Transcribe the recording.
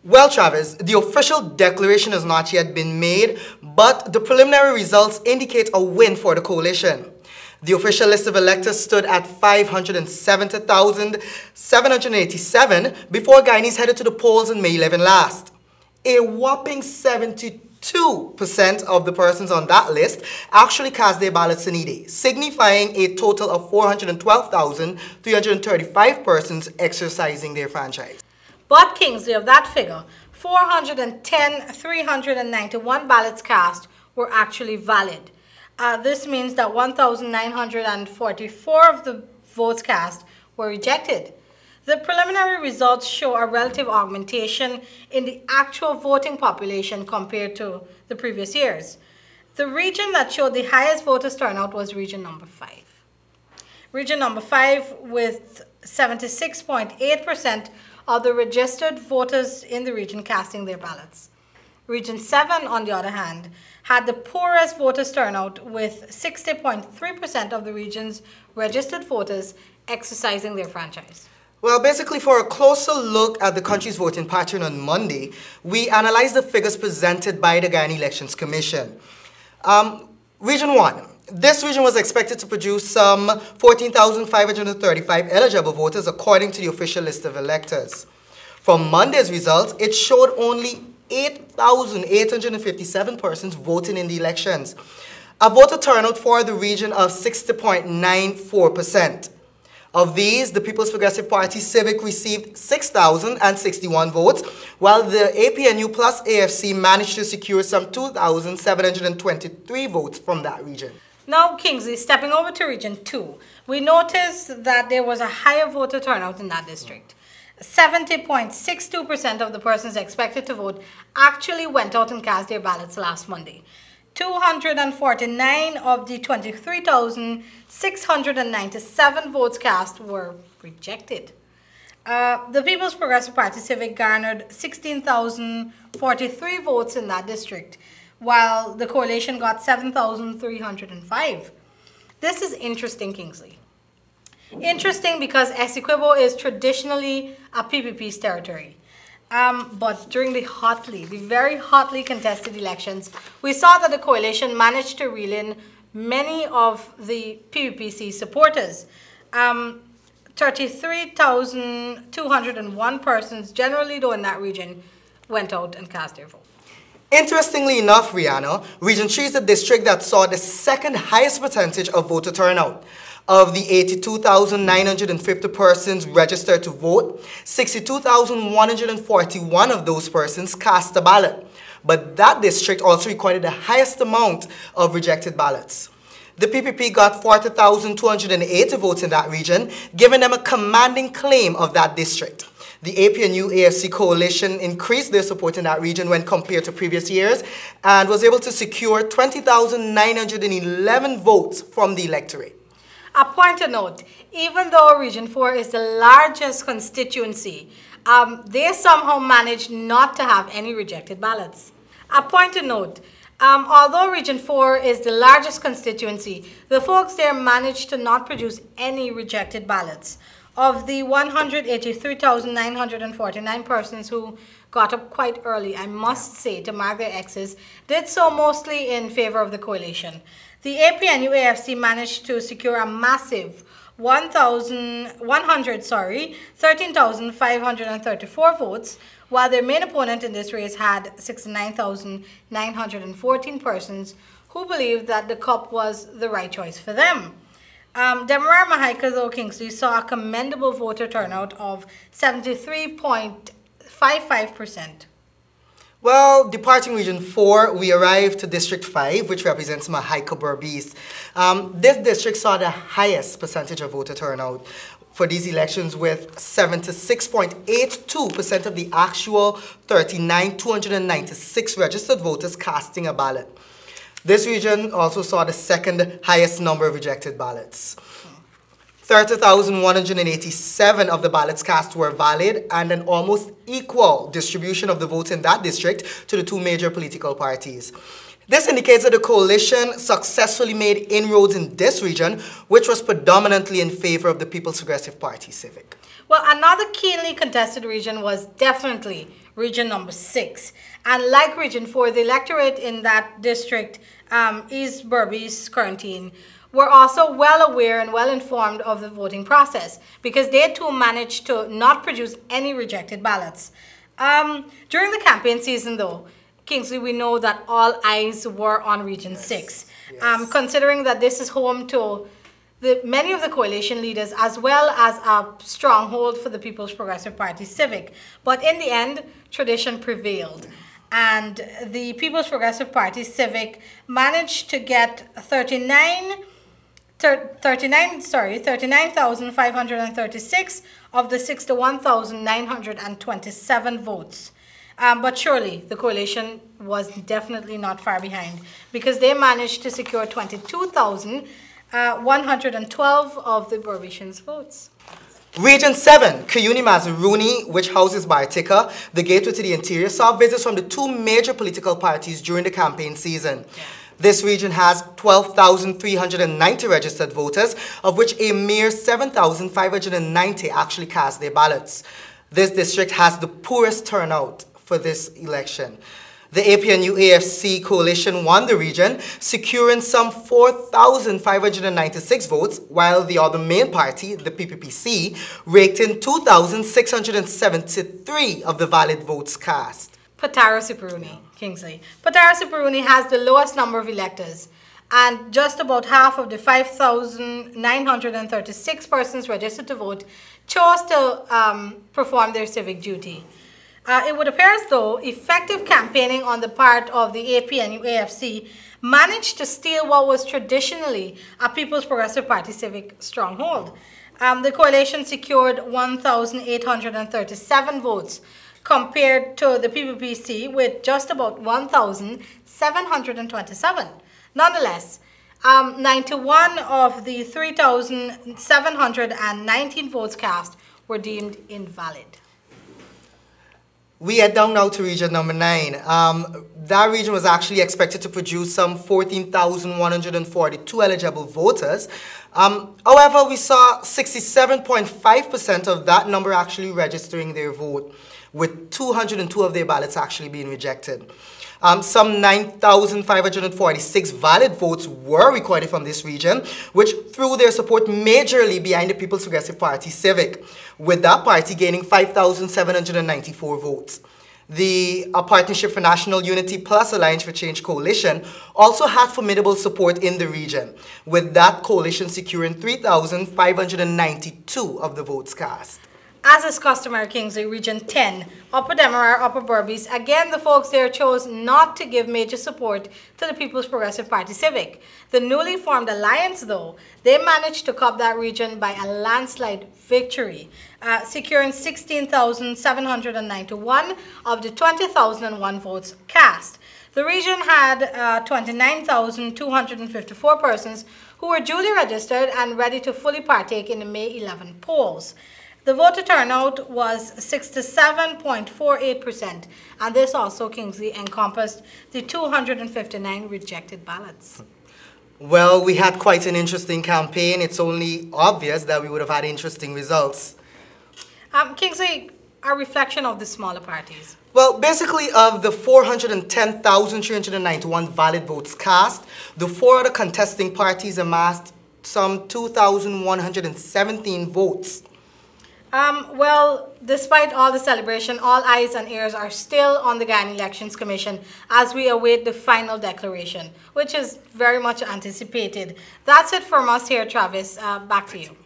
Well, Travis, the official declaration has not yet been made, but the preliminary results indicate a win for the coalition. The official list of electors stood at 570,787 before Guyanese headed to the polls on May 11 last. A whopping 72% of the persons on that list actually cast their ballots in Ede, signifying a total of 412,335 persons exercising their franchise. But Kingsley, of that figure, 410,391 ballots cast were actually valid. This means that 1,944 of the votes cast were rejected. The preliminary results show a relative augmentation in the actual voting population compared to the previous years. The region that showed the highest voters turnout was region number 5. Region number 5, with 76.8% of the registered voters in the region casting their ballots. Region 7, on the other hand, had the poorest voters turnout, with 60.3% of the region's registered voters exercising their franchise. Well, basically, for a closer look at the country's voting pattern on Monday, we analyzed the figures presented by the Guyana Elections Commission. Region 1. This region was expected to produce some 14,535 eligible voters according to the official list of electors. From Monday's results, it showed only 8,857 persons voting in the elections, a voter turnout for the region of 60.94%. Of these, the People's Progressive Party Civic received 6,061 votes, while the APNU plus AFC managed to secure some 2,723 votes from that region. Now, Kingsley, stepping over to Region 2, we noticed that there was a higher voter turnout in that district. 70.62% of the persons expected to vote actually went out and cast their ballots last Monday. 249 of the 23,697 votes cast were rejected. The People's Progressive Party Civic garnered 16,043 votes in that district, while the coalition got 7,305. This is interesting, Kingsley. Interesting because Essequibo is traditionally a PPP's territory. But during the very hotly contested elections, we saw that the coalition managed to reel in many of the PPPC supporters. 33,201 persons, generally though in that region, went out and cast their vote. Interestingly enough, Rihanna, Region 3 is the district that saw the second highest percentage of voter turnout. Of the 82,950 persons registered to vote, 62,141 of those persons cast a ballot. But that district also recorded the highest amount of rejected ballots. The PPP got 40,280 votes in that region, giving them a commanding claim of that district. The APNU-AFC coalition increased their support in that region when compared to previous years and was able to secure 20,911 votes from the electorate. A point to note, even though Region 4 is the largest constituency, they somehow managed not to have any rejected ballots. A point to note, although Region 4 is the largest constituency, the folks there managed to not produce any rejected ballots. Of the 183,949 persons who got up quite early, I must say, to mark their X's, did so mostly in favor of the coalition. The APNU-AFC managed to secure a massive 13,534 votes, while their main opponent in this race had 69,914 persons who believed that the CUP was the right choice for them. Demerara Mahaica, though, Kingsley, saw a commendable voter turnout of 73.55%. Well, departing Region 4, we arrived to District 5, which represents Mahaica Berbice. This district saw the highest percentage of voter turnout for these elections, with 76.82% of the actual 39,296 registered voters casting a ballot. This region also saw the second highest number of rejected ballots. 30,187 of the ballots cast were valid, and an almost equal distribution of the votes in that district to the two major political parties. This indicates that the coalition successfully made inroads in this region, which was predominantly in favor of the People's Progressive Party Civic. Well, another keenly contested region was definitely region number 6. And like region 4, the electorate in that district, East Berbice, Corentyne, were also well aware and well informed of the voting process because they too managed to not produce any rejected ballots. During the campaign season, though, Kingsley, we know that all eyes were on Region 6, yes. Considering that this is home to many of the coalition leaders as well as a stronghold for the People's Progressive Party Civic. But in the end, tradition prevailed. And the People's Progressive Party Civic managed to get 39,536 of the 61,927 votes. But surely the coalition was definitely not far behind because they managed to secure 22,112 of the Berbicians' votes. Region 7, Kuyuni-Mazaruni, which houses Bartica, the gateway to the interior, saw visits from the two major political parties during the campaign season. Yeah. This region has 12,390 registered voters, of which a mere 7,590 actually cast their ballots. This district has the poorest turnout for this election. The APNU-AFC coalition won the region, securing some 4,596 votes, while the other main party, the PPPC, raked in 2,673 of the valid votes cast. Patara Siparuni, Kingsley. Patara Siparuni has the lowest number of electors, and just about half of the 5,936 persons registered to vote chose to perform their civic duty. It would appear as though effective campaigning on the part of the APNU-AFC managed to steal what was traditionally a People's Progressive Party Civic stronghold. The coalition secured 1,837 votes compared to the PPPC with just about 1,727. Nonetheless, 91 of the 3,719 votes cast were deemed invalid. We head down now to region number 9. That region was actually expected to produce some 14,142 eligible voters. However, we saw 67.5% of that number actually registering their vote, with 202 of their ballots actually being rejected. Some 9,546 valid votes were recorded from this region, which threw their support majorly behind the People's Progressive Party Civic, with that party gaining 5,794 votes. The Partnership for National Unity plus Alliance for Change coalition also had formidable support in the region, with that coalition securing 3,592 of the votes cast. As is customary, Kingsley, Region 10, Upper Demerara, Upper Berbice, again the folks there chose not to give major support to the People's Progressive Party Civic. The newly formed alliance, though, they managed to cop that region by a landslide victory, securing 16,791 of the 20,001 votes cast. The region had 29,254 persons who were duly registered and ready to fully partake in the May 11 polls. The voter turnout was 67.48%, and this also, Kingsley, encompassed the 259 rejected ballots. Well, we had quite an interesting campaign. It's only obvious that we would have had interesting results. Kingsley, a reflection of the smaller parties. Well, basically, of the 410,391 valid votes cast, the four other contesting parties amassed some 2,117 votes. Well, despite all the celebration, all eyes and ears are still on the Guyana Elections Commission as we await the final declaration, which is very much anticipated. That's it from us here, Travis. Back to you.